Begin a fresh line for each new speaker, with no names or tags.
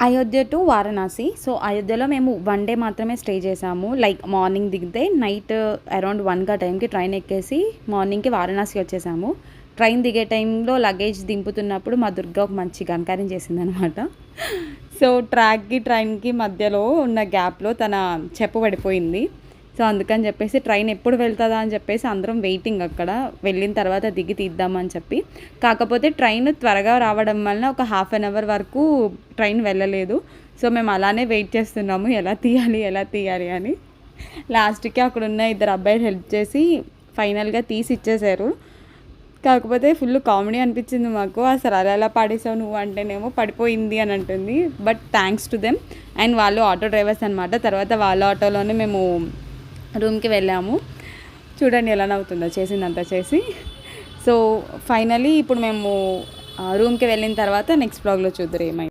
Ayodhya to Varanasi. So, అయోధ్యలో మేము 1 day మాత్రమే స్టే చేసాము. లైక్ మార్నింగ్ దిగితే నైట్ అరౌండ్ 1 టైంకి ట్రైన్ ఎక్కేసి మార్నింగ్‌కి వారణాసి వచ్చేసాము. ట్రైన్ దిగే టైంలో లగేజ్ దింపుతున్నప్పుడు మా దుర్గ ఒక మంచి ఘనకార్యం చేసిందనమాట. సో, ట్రైన్‌కి మధ్యలో ఉన్న గ్యాప్‌లో తన చెప్పు పడిపోయింది. సో, అందుకని చెప్పేసి ట్రైన్ ఎప్పుడు వెళ్తదా అని చెప్పేసి అందరం వెయిటింగ్ అక్కడ. వెళ్ళిన తర్వాత దిగి తీద్దామని చెప్పి. కాకపోతే ట్రైన్ త్వరగా రావడం వలన ఒక హాఫ్ అన్ అవర్ వరకు ట్రైన్ వెళ్ళలేదు. సో, మేము అలానే వెయిట్ చేస్తున్నాము. ఎలా తీయాలి అని. లాస్ట్‌కి అక్కడున్న ఇద్దరు అబ్బాయిలు హెల్ప్ చేసి ఫైనల్‌గా తీసి ఇచ్చేశారు. కాకపోతే ఫుల్ కామెడీ అనిపించింది మాకు. అసలు అలా ఎలా పాడేసావు నువ్వు అంటేనేమో పడిపోయింది అని అంటుంది. But thanks to them. And వాళ్ళు ఆటో డ్రైవర్స్ అనమాట. తర్వాత వాళ్ళ ఆటోలోనే మేము రూమ్‌కి వెళ్ళాము. చూడండి ఎలా నవ్వుతుందో చేసిందంతా చేసి. సో, ఫైనల్లీ ఇప్పుడు మేము రూమ్‌కి వెళ్ళిన తర్వాత నెక్స్ట్ వ్లాగ్‌లో చూద్దురు ఏమైంది.